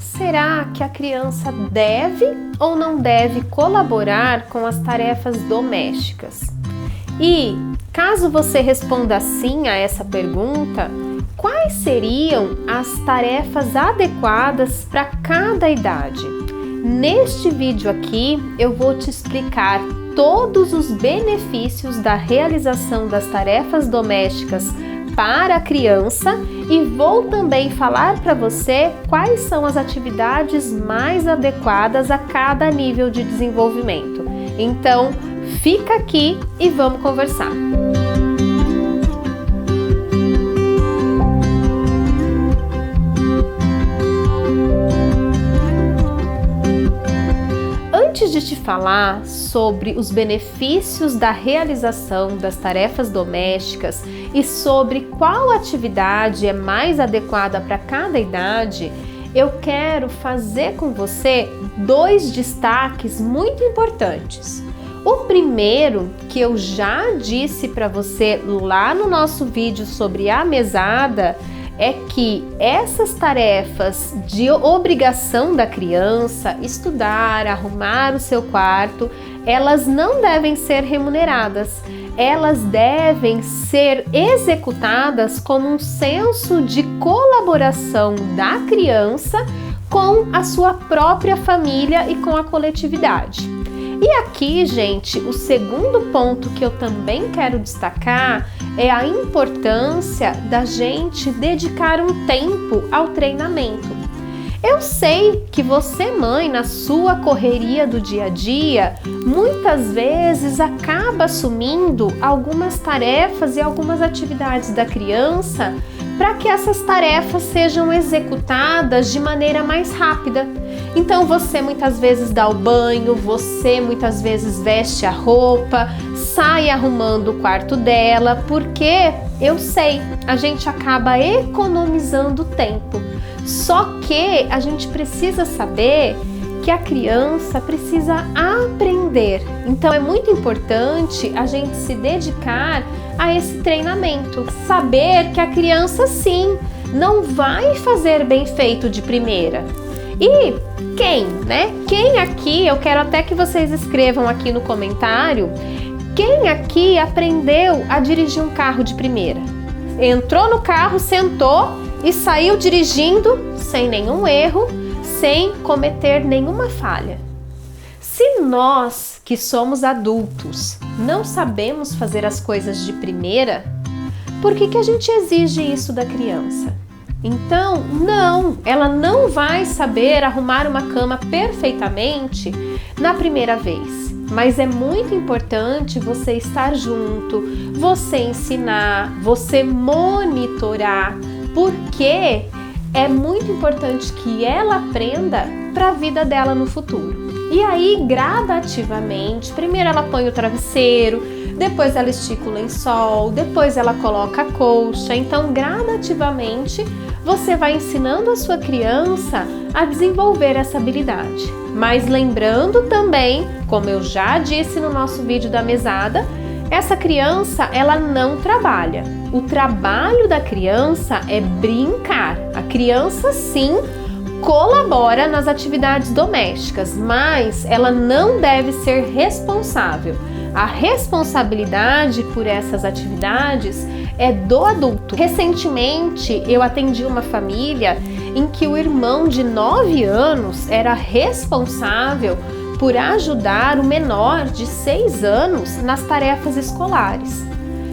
será que a criança deve ou não deve colaborar com as tarefas domésticas? E, caso você responda sim a essa pergunta, quais seriam as tarefas adequadas para cada idade? Neste vídeo aqui, eu vou te explicar todos os benefícios da realização das tarefas domésticas para a criança e vou também falar para você quais são as atividades mais adequadas a cada nível de desenvolvimento. Então, fica aqui e vamos conversar. Antes de te falar sobre os benefícios da realização das tarefas domésticas e sobre qual atividade é mais adequada para cada idade, eu quero fazer com você dois destaques muito importantes. O primeiro, que eu já disse para você lá no nosso vídeo sobre a mesada, é que essas tarefas de obrigação da criança, estudar, arrumar o seu quarto, elas não devem ser remuneradas. Elas devem ser executadas como um senso de colaboração da criança com a sua própria família e com a coletividade. E aqui, gente, o segundo ponto que eu também quero destacar é a importância da gente dedicar um tempo ao treinamento. Eu sei que você, mãe, na sua correria do dia a dia, muitas vezes acaba assumindo algumas tarefas e algumas atividades da criança para que essas tarefas sejam executadas de maneira mais rápida. Então você muitas vezes dá o banho, você muitas vezes veste a roupa, sai arrumando o quarto dela, porque eu sei, a gente acaba economizando tempo. Só que a gente precisa saber que a criança precisa aprender. Então é muito importante a gente se dedicar a esse treinamento. Saber que a criança sim não vai fazer bem feito de primeira. E quem, né? Quem aqui, eu quero até que vocês escrevam aqui no comentário, quem aqui aprendeu a dirigir um carro de primeira? Entrou no carro, sentou e saiu dirigindo sem nenhum erro, sem cometer nenhuma falha. Se nós, que somos adultos, não sabemos fazer as coisas de primeira, por que a gente exige isso da criança? Então, não, ela não vai saber arrumar uma cama perfeitamente na primeira vez. Mas é muito importante você estar junto, você ensinar, você monitorar, porque é muito importante que ela aprenda para a vida dela no futuro. E aí, gradativamente, primeiro ela põe o travesseiro, depois ela estica o lençol, depois ela coloca a colcha. Então, gradativamente, você vai ensinando a sua criança a desenvolver essa habilidade. Mas lembrando também, como eu já disse no nosso vídeo da mesada, essa criança, ela não trabalha. O trabalho da criança é brincar. A criança, sim, colabora nas atividades domésticas, mas ela não deve ser responsável. A responsabilidade por essas atividades é do adulto. Recentemente, eu atendi uma família em que o irmão de 9 anos era responsável por ajudar o menor de 6 anos nas tarefas escolares.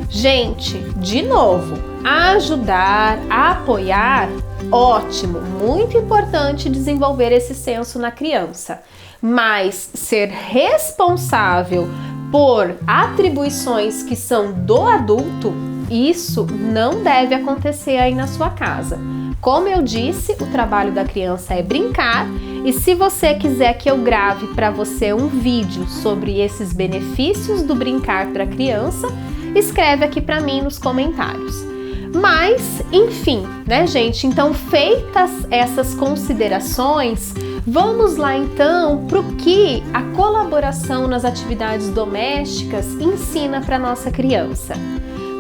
Gente, de novo, ajudar, apoiar, ótimo, muito importante desenvolver esse senso na criança, mas ser responsável por atribuições que são do adulto, isso não deve acontecer aí na sua casa. Como eu disse, o trabalho da criança é brincar, e se você quiser que eu grave para você um vídeo sobre esses benefícios do brincar para a criança, escreve aqui para mim nos comentários. Mas, enfim, né, gente? Então, feitas essas considerações, vamos lá então para o que a colaboração nas atividades domésticas ensina para nossa criança.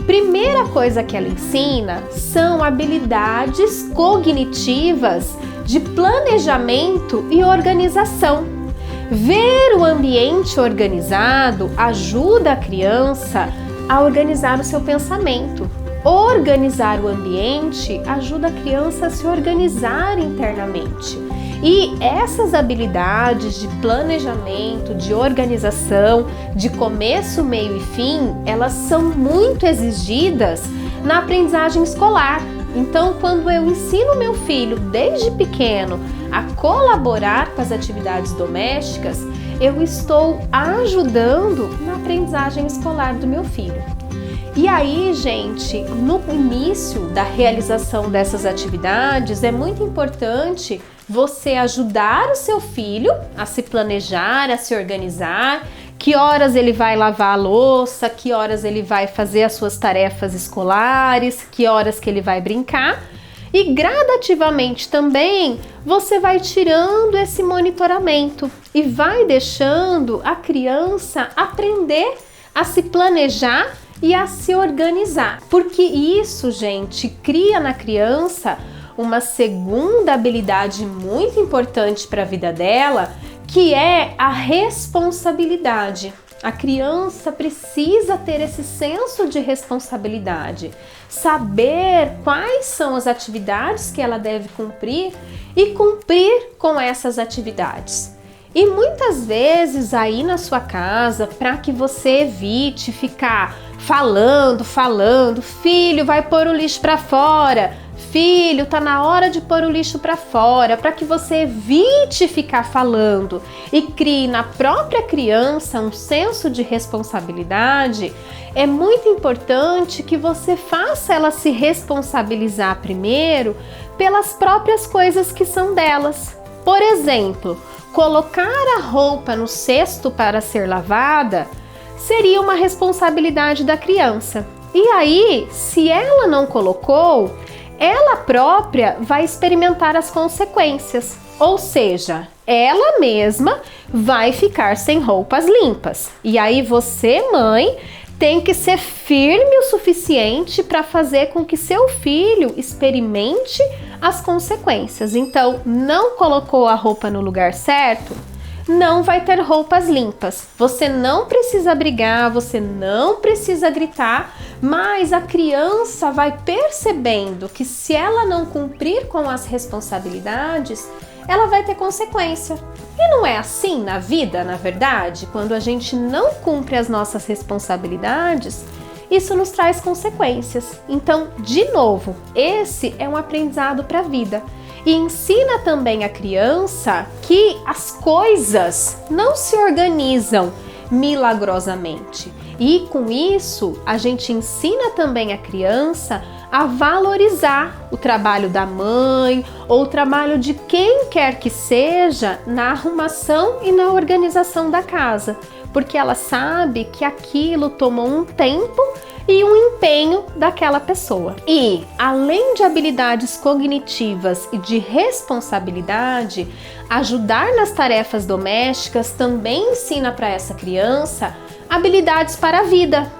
Primeira coisa que ela ensina são habilidades cognitivas de planejamento e organização. Ver o ambiente organizado ajuda a criança a organizar o seu pensamento. Organizar o ambiente ajuda a criança a se organizar internamente. E essas habilidades de planejamento, de organização, de começo, meio e fim, elas são muito exigidas na aprendizagem escolar. Então, quando eu ensino meu filho desde pequeno a colaborar com as atividades domésticas, eu estou ajudando na aprendizagem escolar do meu filho. E aí, gente, no início da realização dessas atividades, é muito importante você ajudar o seu filho a se planejar, a se organizar, que horas ele vai lavar a louça, que horas ele vai fazer as suas tarefas escolares, que horas que ele vai brincar. E gradativamente também você vai tirando esse monitoramento e vai deixando a criança aprender a se planejar e a se organizar, porque isso, gente, cria na criança uma segunda habilidade muito importante para a vida dela, que é a responsabilidade. A criança precisa ter esse senso de responsabilidade, saber quais são as atividades que ela deve cumprir e cumprir com essas atividades. E muitas vezes aí na sua casa, para que você evite ficar falando, filho, vai pôr o lixo para fora, filho, tá na hora de pôr o lixo para fora, para que você evite ficar falando e crie na própria criança um senso de responsabilidade, é muito importante que você faça ela se responsabilizar primeiro pelas próprias coisas que são delas. Por exemplo, colocar a roupa no cesto para ser lavada seria uma responsabilidade da criança. E aí, se ela não colocou, ela própria vai experimentar as consequências. Ou seja, ela mesma vai ficar sem roupas limpas. E aí você, mãe, tem que ser firme o suficiente para fazer com que seu filho experimente as consequências. Então, não colocou a roupa no lugar certo? Não vai ter roupas limpas. Você não precisa brigar, você não precisa gritar, mas a criança vai percebendo que se ela não cumprir com as responsabilidades, ela vai ter consequência. E não é assim na vida, na verdade? Quando a gente não cumpre as nossas responsabilidades, isso nos traz consequências. Então, de novo, esse é um aprendizado para a vida. E ensina também a criança que as coisas não se organizam milagrosamente. E com isso, a gente ensina também a criança a valorizar o trabalho da mãe ou o trabalho de quem quer que seja na arrumação e na organização da casa, porque ela sabe que aquilo tomou um tempo e um empenho daquela pessoa. E, além de habilidades cognitivas e de responsabilidade, ajudar nas tarefas domésticas também ensina para essa criança habilidades para a vida.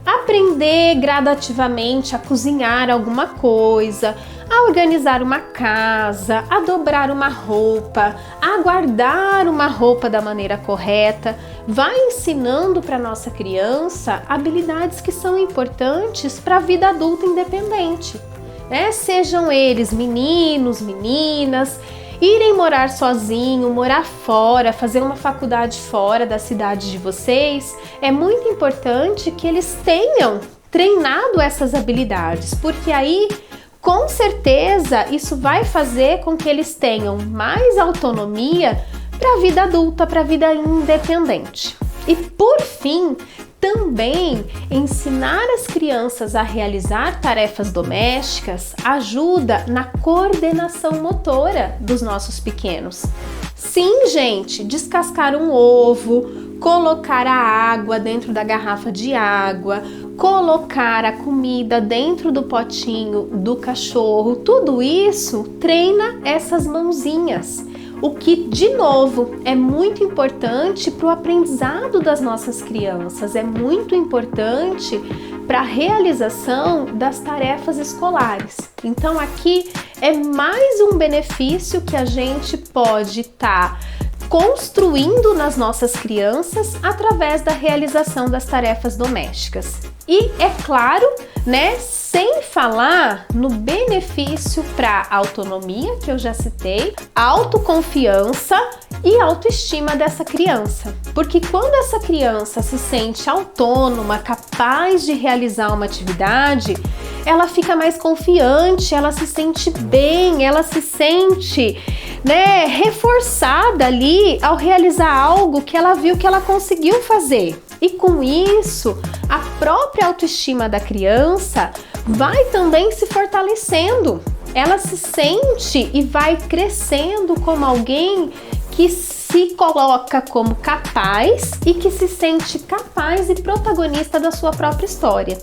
Aprender gradativamente a cozinhar alguma coisa, a organizar uma casa, a dobrar uma roupa, a guardar uma roupa da maneira correta, vai ensinando para nossa criança habilidades que são importantes para a vida adulta independente, né? Sejam eles meninos, meninas, irem morar sozinho, morar fora, fazer uma faculdade fora da cidade de vocês, é muito importante que eles tenham treinado essas habilidades, porque aí, com certeza, isso vai fazer com que eles tenham mais autonomia para a vida adulta, para a vida independente. E por fim, também ensinar as crianças a realizar tarefas domésticas ajuda na coordenação motora dos nossos pequenos. Sim, gente, descascar um ovo, colocar a água dentro da garrafa de água, colocar a comida dentro do potinho do cachorro, tudo isso treina essas mãozinhas. o que, de novo, é muito importante para o aprendizado das nossas crianças, é muito importante para a realização das tarefas escolares. Então aqui é mais um benefício que a gente pode estar construindo nas nossas crianças através da realização das tarefas domésticas. E é claro, né, sem falar no benefício para autonomia, que eu já citei, autoconfiança e autoestima dessa criança. Porque quando essa criança se sente autônoma, capaz de realizar uma atividade, ela fica mais confiante, ela se sente bem, ela se sente, né, reforçada ali ao realizar algo que ela viu que ela conseguiu fazer. E com isso, a própria autoestima da criança vai também se fortalecendo. Ela se sente e vai crescendo como alguém que se coloca como capaz e que se sente capaz e protagonista da sua própria história.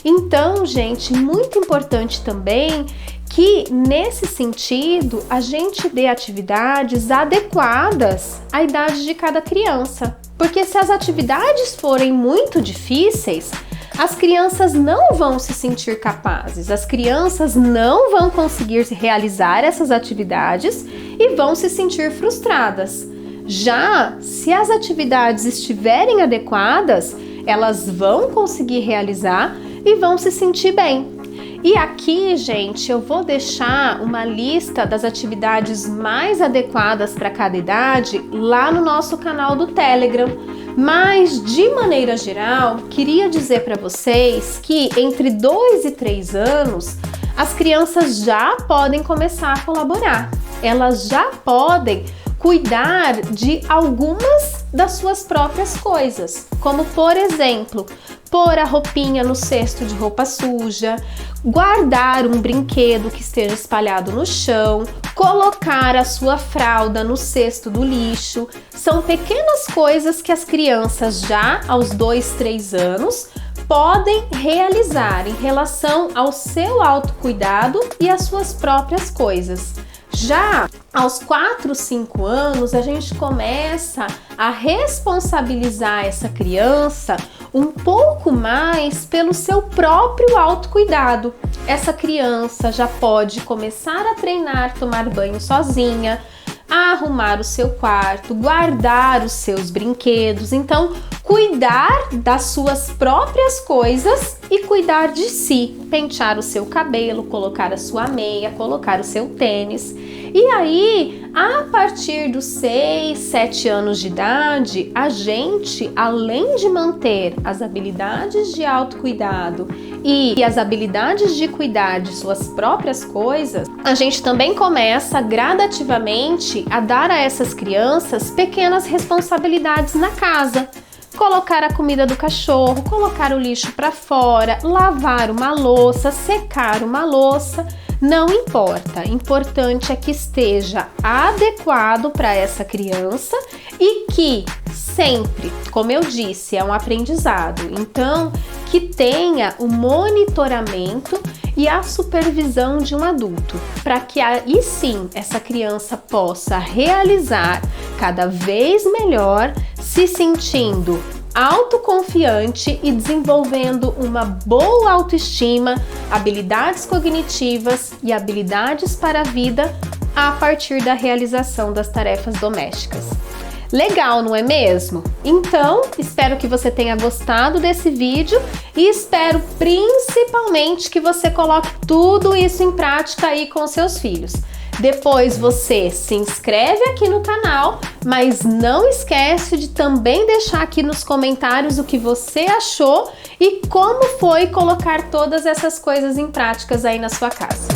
Então, gente, muito importante também que nesse sentido a gente dê atividades adequadas à idade de cada criança. Porque se as atividades forem muito difíceis, as crianças não vão se sentir capazes, as crianças não vão conseguir realizar essas atividades e vão se sentir frustradas. Já se as atividades estiverem adequadas, elas vão conseguir realizar e vão se sentir bem. E aqui, gente, eu vou deixar uma lista das atividades mais adequadas para cada idade lá no nosso canal do Telegram. Mas, de maneira geral, queria dizer para vocês que entre 2 e 3 anos, as crianças já podem começar a colaborar. Elas já podem cuidar de algumas das suas próprias coisas, como, por exemplo, pôr a roupinha no cesto de roupa suja, guardar um brinquedo que esteja espalhado no chão, colocar a sua fralda no cesto do lixo. São pequenas coisas que as crianças já aos 2, 3 anos podem realizar em relação ao seu autocuidado e às suas próprias coisas. Já aos 4, 5 anos, a gente começa a responsabilizar essa criança um pouco mais pelo seu próprio autocuidado. Essa criança já pode começar a treinar, tomar banho sozinha, a arrumar o seu quarto, guardar os seus brinquedos. Então, cuidar das suas próprias coisas e cuidar de si, pentear o seu cabelo, colocar a sua meia, colocar o seu tênis. E aí, a partir dos 6, 7 anos de idade, a gente, além de manter as habilidades de autocuidado e as habilidades de cuidar de suas próprias coisas, a gente também começa gradativamente a dar a essas crianças pequenas responsabilidades na casa. Colocar a comida do cachorro, colocar o lixo para fora, lavar uma louça, secar uma louça, não importa. Importante é que esteja adequado para essa criança e que sempre, como eu disse, é um aprendizado. Então, que tenha o monitoramento e a supervisão de um adulto, para que aí sim essa criança possa realizar cada vez melhor, se sentindo autoconfiante e desenvolvendo uma boa autoestima, habilidades cognitivas e habilidades para a vida a partir da realização das tarefas domésticas. Legal, não é mesmo? Então, espero que você tenha gostado desse vídeo e espero principalmente que você coloque tudo isso em prática aí com seus filhos. Depois você se inscreve aqui no canal, mas não esquece de também deixar aqui nos comentários o que você achou e como foi colocar todas essas coisas em práticas aí na sua casa.